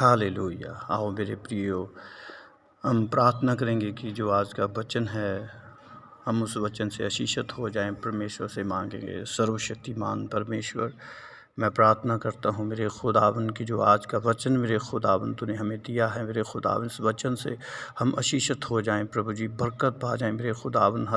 Hallelujah. आओ मेरे प्रियो, हम प्रार्थना करेंगे कि जो आज का वचन है, हम उस वचन से आशीषित हो जाएं। परमेश्वर से मांगेंगे। सर्वशक्तिमान परमेश्वर, मैं प्रार्थना करता हूँ मेरे खुदावन की जो आज का वचन मेरे खुदावन तूने हमें दिया है, मेरे खुदावन इस वचन से हम आशीषित हो जाएं। प्रभु जी बरकत पा जाएं मेरे खुदावन,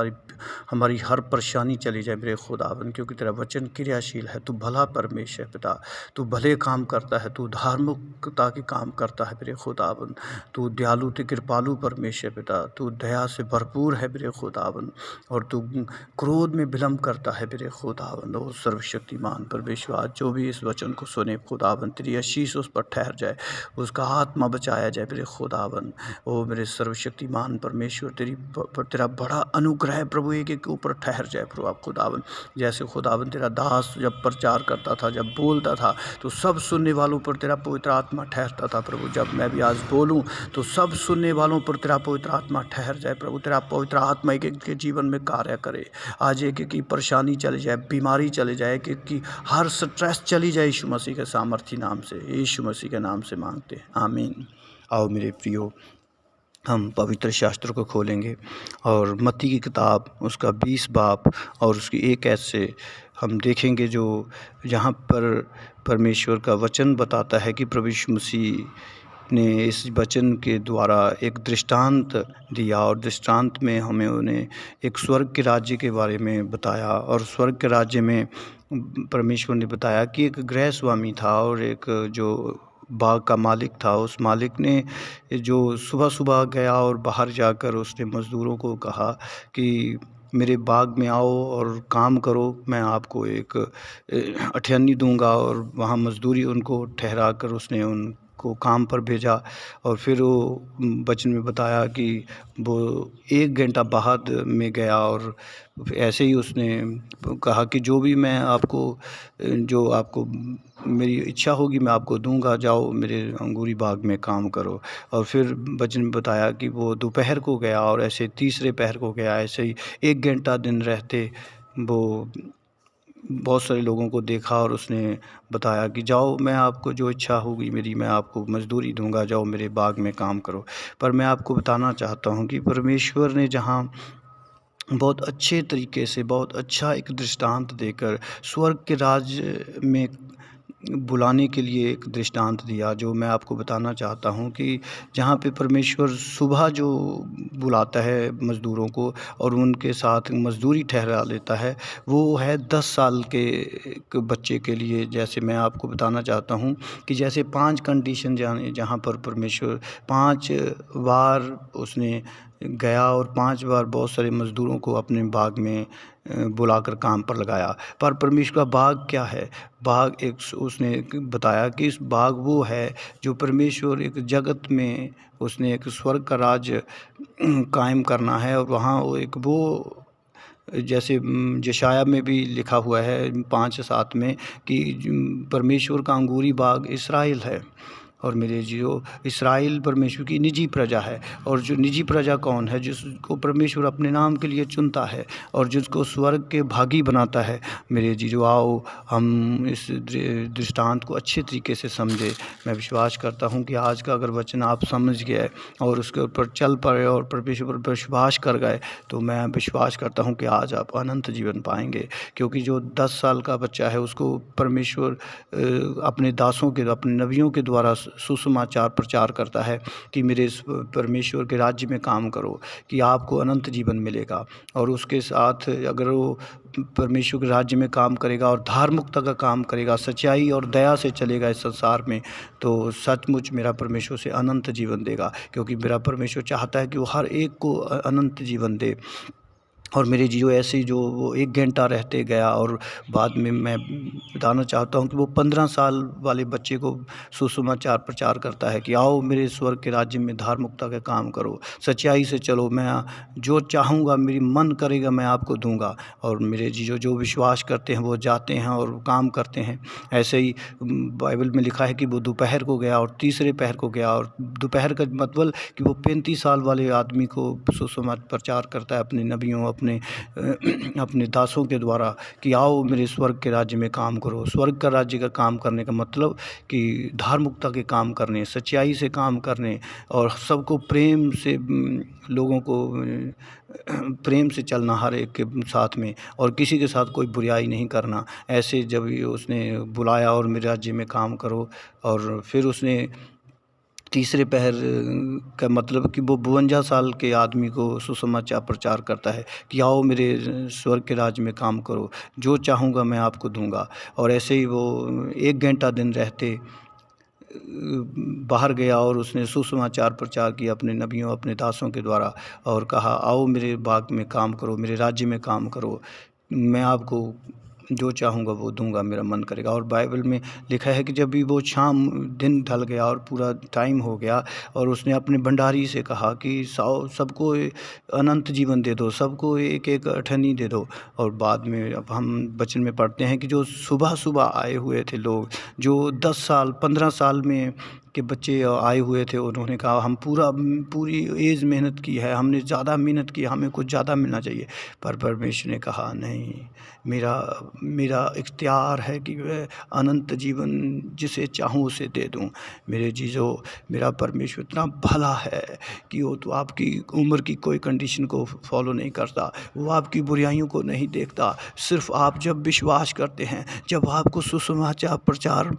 हमारी हर परेशानी चली जाए मेरे खुदावन, क्योंकि तेरा वचन क्रियाशील है। तू भला परमेश्वर पिता, तू भले काम करता है, तू धार्मिकता के काम करता है मेरे खुदावन। तू दयालु ते कृपालु परमेश्वर पिता, तू दया से भरपूर है मेरे खुदावन, और तू क्रोध में विलम्ब करता है मेरे खुदावन। ओ सर्वशक्तिमान परमेश्वर, आज जो भी इस वचन को सुने खुदावन, तेरी आशीष उस पर ठहर जाए, उसका आत्मा बचाया जाए मेरे खुदावन। ओ मेरे सर्वशक्तिमान परमेश्वर, तेरा बड़ा अनुग्रह प्रभु एक के ऊपर ठहर जाए प्रभु आप खुदावन। जैसे खुदावन तेरा दास जब प्रचार करता था, जब बोलता था, तो सब सुनने वालों पर तेरा पवित्र आत्मा ठहरता था प्रभु। जब मैं भी आज बोलूं तो सब सुनने वालों पर तेरा पवित्र आत्मा ठहर जाए प्रभु। तेरा पवित्र आत्मा एक एक के जीवन में कार्य करे। आज एक एक की परेशानी चली जाए, बीमारी चली जाए, एक एक की हर स्ट्रेस चली जाए, यीशु मसीह के सामर्थी नाम से, यीशु मसीह के नाम से मांगते हैं, आमीन। आओ मेरे प्रियो, हम पवित्र शास्त्र को खोलेंगे और मत्ती की किताब उसका 20 बाब और उसकी 1 ऐसे से हम देखेंगे, जो जहाँ पर परमेश्वर का वचन बताता है कि प्रभु यीशु मसीह ने इस वचन के द्वारा एक दृष्टांत दिया, और दृष्टांत में हमें उन्हें एक स्वर्ग के राज्य के बारे में बताया। और स्वर्ग के राज्य में परमेश्वर ने बताया कि एक गृह स्वामी था और एक जो बाग का मालिक था। उस मालिक ने जो सुबह सुबह गया और बाहर जाकर उसने मज़दूरों को कहा कि मेरे बाग में आओ और काम करो, मैं आपको एक अठन्नी दूंगा। और वहाँ मज़दूरी उनको ठहरा कर उसने उनको काम पर भेजा। और फिर वो वचन में बताया कि वो 1 घंटा बाद में गया और ऐसे ही उसने कहा कि जो भी मैं आपको, जो आपको मेरी इच्छा होगी मैं आपको दूंगा, जाओ मेरे अंगूरी बाग में काम करो। और फिर वचन में बताया कि वो दोपहर को गया और ऐसे तीसरे पहर को गया। ऐसे ही 1 घंटा दिन रहते वो बहुत सारे लोगों को देखा और उसने बताया कि जाओ, मैं आपको जो इच्छा होगी मेरी, मैं आपको मज़दूरी दूंगा, जाओ मेरे बाग में काम करो। पर मैं आपको बताना चाहता हूँ कि परमेश्वर ने जहाँ बहुत अच्छे तरीके से, बहुत अच्छा एक दृष्टांत देकर स्वर्ग के राज्य में बुलाने के लिए एक दृष्टांत दिया, जो मैं आपको बताना चाहता हूँ कि जहाँ पे परमेश्वर सुबह जो बुलाता है मज़दूरों को और उनके साथ मज़दूरी ठहरा लेता है, वो है 10 साल के एक बच्चे के लिए। जैसे मैं आपको बताना चाहता हूँ कि जैसे 5 कंडीशन जहाँ पर परमेश्वर 5 बार उसने गया और 5 बार बहुत सारे मज़दूरों को अपने बाग में बुलाकर काम पर लगाया। पर परमेश्वर का बाग क्या है? बाग एक, उसने बताया कि इस बाग वो है जो परमेश्वर एक जगत में उसने एक स्वर्ग का राज्य कायम करना है। और वहाँ वो एक वो, जैसे यशाया में भी लिखा हुआ है 5:7 में कि परमेश्वर का अंगूरी बाग इस्राएल है। और मेरे जो इस्राएल परमेश्वर की निजी प्रजा है। और जो निजी प्रजा कौन है? जिसको परमेश्वर अपने नाम के लिए चुनता है और जिसको स्वर्ग के भागी बनाता है। मेरे जीजो, आओ हम इस दृष्टांत को अच्छे तरीके से समझे। मैं विश्वास करता हूँ कि आज का अगर वचन आप समझ गए और उसके ऊपर चल पड़े और परमेश्वर पर विश्वास कर गए, तो मैं विश्वास करता हूँ कि आज आप अनंत जीवन पाएंगे। क्योंकि जो 10 साल का बच्चा है उसको परमेश्वर अपने दासों के, अपने नबियों के द्वारा सुसमाचार प्रचार करता है कि मेरे परमेश्वर के राज्य में काम करो कि आपको अनंत जीवन मिलेगा। और उसके साथ अगर वो परमेश्वर के राज्य में काम करेगा और धार्मिकता का काम करेगा, सच्चाई और दया से चलेगा इस संसार में, तो सचमुच मेरा परमेश्वर से अनंत जीवन देगा। क्योंकि मेरा परमेश्वर चाहता है कि वो हर एक को अनंत जीवन दे। और मेरे जीव ऐसे ही जो वो 1 घंटा रहते गया और बाद में मैं बताना चाहता हूँ कि वो 15 साल वाले बच्चे को सुसमाचार प्रचार करता है कि आओ मेरे स्वर्ग के राज्य में धार्मिकता का काम करो, सच्चाई से चलो, मैं जो चाहूँगा, मेरी मन करेगा मैं आपको दूंगा। और मेरे जीजो जो विश्वास करते हैं वो जाते हैं और काम करते हैं। ऐसे ही बाइबल में लिखा है कि वो दोपहर को गया और तीसरे पहर को गया। और दोपहर का मतलब कि वो 35 साल वाले आदमी को सुसमाचार प्रचार करता है, अपने नबियों अपने दासों के द्वारा कि आओ मेरे स्वर्ग के राज्य में काम करो। स्वर्ग का राज्य का काम करने का मतलब कि धार्मिकता के काम करने, सच्चाई से काम करने और सबको प्रेम से लोगों को प्रेम से चलना हर एक के साथ में, और किसी के साथ कोई बुराई नहीं करना। ऐसे जब ये उसने बुलाया और मेरे राज्य में काम करो, और फिर उसने तीसरे पहर का मतलब कि वो 52 साल के आदमी को सुसमाचार प्रचार करता है कि आओ मेरे स्वर्ग के राज्य में काम करो, जो चाहूँगा मैं आपको दूंगा। और ऐसे ही वो 1 घंटा दिन रहते बाहर गया और उसने सुसमाचार प्रचार किया अपने नबियों, अपने दासों के द्वारा, और कहा आओ मेरे बाग में काम करो, मेरे राज्य में काम करो, मैं आपको जो चाहूँगा वो दूंगा, मेरा मन करेगा। और बाइबल में लिखा है कि जब भी वो शाम दिन ढल गया और पूरा टाइम हो गया, और उसने अपने भंडारी से कहा कि सबको अनंत जीवन दे दो, सबको एक एक अठन्नी दे दो। और बाद में अब हम वचन में पढ़ते हैं कि जो सुबह सुबह आए हुए थे लोग, जो 10 साल 15 साल में के बच्चे आए हुए थे, उन्होंने कहा हम पूरी एज मेहनत की है, हमने ज़्यादा मेहनत की, हमें कुछ ज़्यादा मिलना चाहिए। पर परमेश्वर ने कहा नहीं, मेरा इख्तियार है कि वह अनंत जीवन जिसे चाहूँ उसे दे दूँ। मेरे जीजो, मेरा परमेश्वर इतना भला है कि वो तो आपकी उम्र की कोई कंडीशन को फॉलो नहीं करता, वो आपकी बुराइयों को नहीं देखता। सिर्फ आप जब विश्वास करते हैं, जब आपको सुसमाचार प्रचार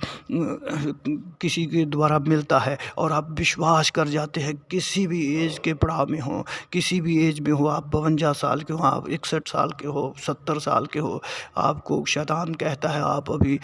किसी के द्वारा मिलता है और आप विश्वास कर जाते हैं, किसी भी एज के पड़ाव में हो, किसी भी एज में हो, आप 52 साल के हो, आप 61 साल के हो, 70 साल के हो, आपको शैतान कहता है आप अभी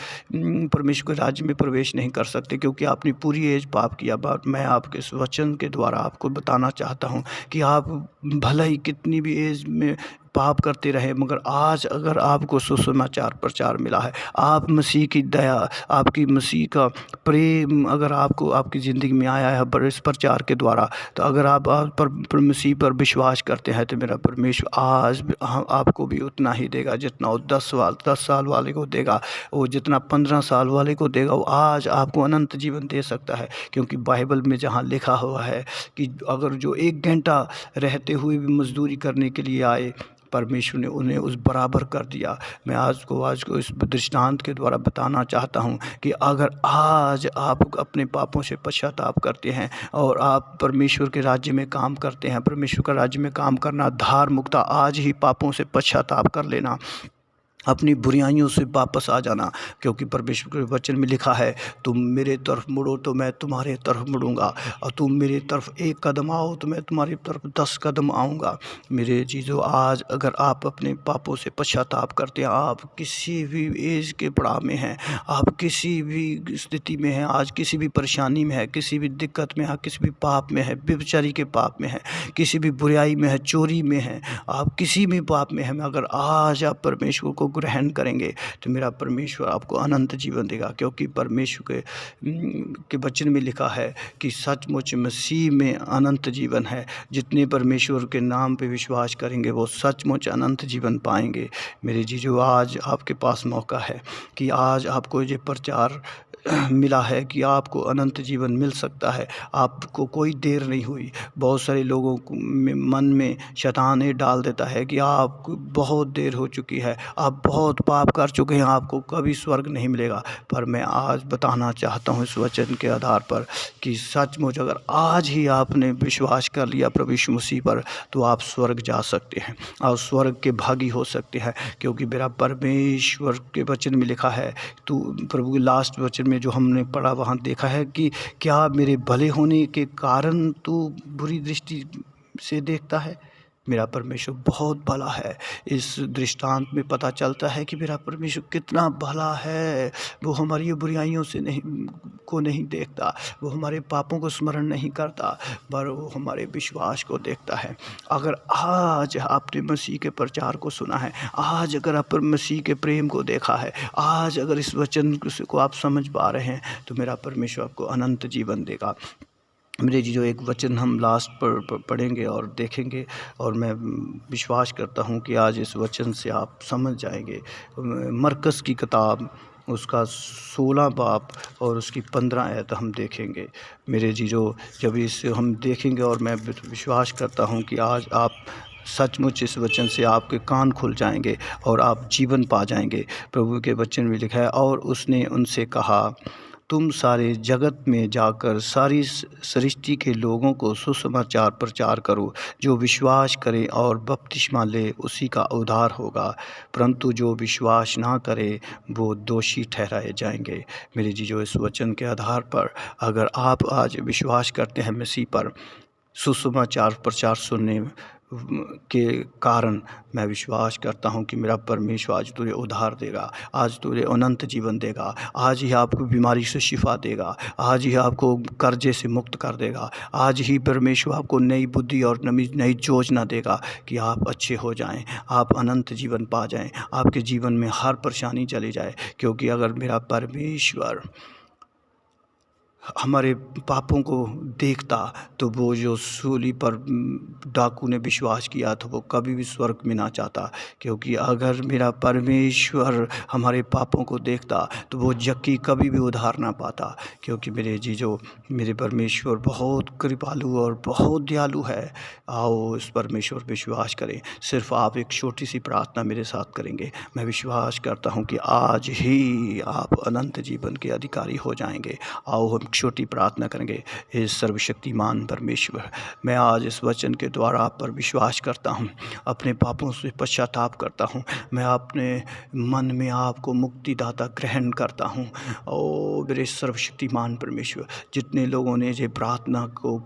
परमेश्वर के राज्य में प्रवेश नहीं कर सकते क्योंकि आपने पूरी एज पाप किया। बट मैं आपके इस वचन के द्वारा आपको बताना चाहता हूँ कि आप भले ही कितनी भी एज में पाप करते रहे, मगर आज अगर आपको सुसमाचार प्रचार मिला है, आप मसीह की दया, आपकी मसीह का प्रेम अगर आपको आपकी ज़िंदगी में आया है पर इस प्रचार के द्वारा, तो अगर आप पर मसीह पर विश्वास करते हैं, तो मेरा परमेश्वर आज आपको भी उतना ही देगा जितना वो 10 साल वाले को देगा, वो जितना 15 साल वाले को देगा, वो आज आपको अनंत जीवन दे सकता है। क्योंकि बाइबल में जहाँ लिखा हुआ है कि अगर जो 1 घंटा रहते हुए भी मजदूरी करने के लिए आए, परमेश्वर ने उन्हें उस बराबर कर दिया। मैं आज को इस दृष्टांत के द्वारा बताना चाहता हूँ कि अगर आज आप अपने पापों से पश्चाताप करते हैं और आप परमेश्वर के राज्य में काम करते हैं, परमेश्वर का राज्य में काम करना धार्मिकता, आज ही पापों से पश्चाताप कर लेना, अपनी बुराइयों से वापस आ जाना। क्योंकि परमेश्वर के वचन में लिखा है, तुम मेरे तरफ मुड़ो तो मैं तुम्हारे तरफ मुड़ूंगा, और तुम मेरे तरफ 1 कदम आओ तो मैं तुम्हारी तरफ 10 कदम आऊँगा। मेरे चीज़ों, आज अगर आप अपने पापों से पश्चाताप करते हैं, आप किसी भी एज के पड़ाव में हैं, आप किसी भी स्थिति में हैं, आज किसी भी परेशानी में है, किसी भी दिक्कत में है, किसी भी पाप में है, व्यभिचारी के पाप में है, किसी भी बुराई में है, चोरी में है, आप किसी भी पाप में हैं, अगर आज आप परमेश्वर को ग्रहण करेंगे तो मेरा परमेश्वर आपको अनंत जीवन देगा। क्योंकि परमेश्वर के वचन में लिखा है कि सचमुच मसीह में अनंत जीवन है। जितने परमेश्वर के नाम पे विश्वास करेंगे वो सचमुच अनंत जीवन पाएंगे। मेरे जीजो, आज आपके पास मौका है कि आज आपको ये प्रचार मिला है कि आपको अनंत जीवन मिल सकता है। आपको कोई देर नहीं हुई। बहुत सारे लोगों में मन में शैतान ये डाल देता है कि आपको बहुत देर हो चुकी है, आप बहुत पाप कर चुके हैं, आपको कभी स्वर्ग नहीं मिलेगा। पर मैं आज बताना चाहता हूँ इस वचन के आधार पर कि सचमुच अगर आज ही आपने विश्वास कर लिया प्रभु यीशु मसीह पर, तो आप स्वर्ग जा सकते हैं और स्वर्ग के भागी हो सकते हैं। क्योंकि मेरा परमेश्वर के वचन में लिखा है, तो प्रभु के लास्ट वचन में जो हमने पढ़ा वहाँ देखा है कि क्या मेरे भले होने के कारण तू बुरी दृष्टि से देखता है। मेरा परमेश्वर बहुत भला है। इस दृष्टांत में पता चलता है कि मेरा परमेश्वर कितना भला है। वो हमारी बुराइयों से नहीं देखता, वो हमारे पापों को स्मरण नहीं करता, पर वो हमारे विश्वास को देखता है। अगर आज आपने मसीह के प्रचार को सुना है, आज अगर आप मसीह के प्रेम को देखा है, आज अगर इस वचन को आप समझ पा रहे हैं, तो मेरा परमेश्वर आपको अनंत जीवन देगा। मेरे जी, जो एक वचन हम लास्ट पर पढ़ेंगे और देखेंगे, और मैं विश्वास करता हूँ कि आज इस वचन से आप समझ जाएंगे। मरकस की किताब उसका 16 बाब और उसकी 15 आयत हम देखेंगे। मेरे जी, जो जब इसे हम देखेंगे, और मैं विश्वास करता हूँ कि आज आप सचमुच इस वचन से आपके कान खुल जाएंगे और आप जीवन पा जाएंगे। प्रभु के वचन में लिखा है, और उसने उनसे कहा, तुम सारे जगत में जाकर सारी सृष्टि के लोगों को सुसमाचार प्रचार करो। जो विश्वास करे और बपतिस्मा ले उसी का उद्धार होगा, परंतु जो विश्वास ना करे वो दोषी ठहराए जाएंगे। मेरे जी, जो इस वचन के आधार पर अगर आप आज विश्वास करते हैं मसीह पर, सुसमाचार प्रचार सुनने के कारण मैं विश्वास करता हूं कि मेरा परमेश्वर आज तुझे उद्धार देगा, आज तुझे अनंत जीवन देगा, आज ही आपको बीमारी से शिफा देगा, आज ही आपको कर्जे से मुक्त कर देगा, आज ही परमेश्वर आपको नई बुद्धि और नई योजना देगा कि आप अच्छे हो जाएं, आप अनंत जीवन पा जाएं, आपके जीवन में हर परेशानी चली जाए। क्योंकि अगर मेरा परमेश्वर हमारे पापों को देखता तो वो जो सूली पर डाकू ने विश्वास किया था वो कभी भी स्वर्ग में ना जाता। क्योंकि अगर मेरा परमेश्वर हमारे पापों को देखता तो वो जक्की कभी भी उद्धार ना पाता। क्योंकि मेरे जीजो, मेरे परमेश्वर बहुत कृपालु और बहुत दयालु है। आओ इस परमेश्वर विश्वास करें। सिर्फ आप एक छोटी सी प्रार्थना मेरे साथ करेंगे, मैं विश्वास करता हूँ कि आज ही आप अनंत जीवन के अधिकारी हो जाएंगे। आओ हम छोटी प्रार्थना करेंगे। हे सर्वशक्तिमान परमेश्वर, मैं आज इस वचन के द्वारा आप पर विश्वास करता हूँ, अपने पापों से पश्चाताप करता हूँ, मैं अपने मन में आपको मुक्तिदाता ग्रहण करता हूँ। ओ मेरे सर्वशक्तिमान परमेश्वर, जितने लोगों ने ये प्रार्थना को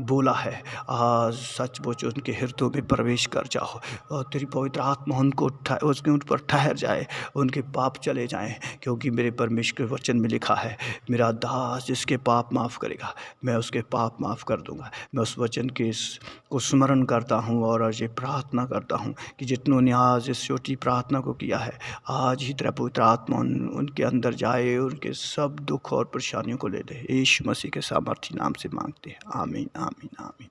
बोला है, आज सचमुच उनके हृदयों में प्रवेश कर जाओ और तेरी पवित्र आत्मा उनको उसके उन पर ठहर जाए, उनके पाप चले जाएं। क्योंकि मेरे परमेश्वर के वचन में लिखा है, मेरा दास जिसके पाप माफ़ करेगा मैं उसके पाप माफ़ कर दूंगा। मैं उस वचन के को स्मरण करता हूँ और आज ये प्रार्थना करता हूँ कि जितनों ने आज इस छोटी प्रार्थना को किया है, आज ही तेरा पवित्र आत्मा उनके अंदर जाए, उनके सब दुख और परेशानियों को ले ले। यीशु मसीह के सामर्थी नाम से मांगते हैं, आमीन आमीन आमीन।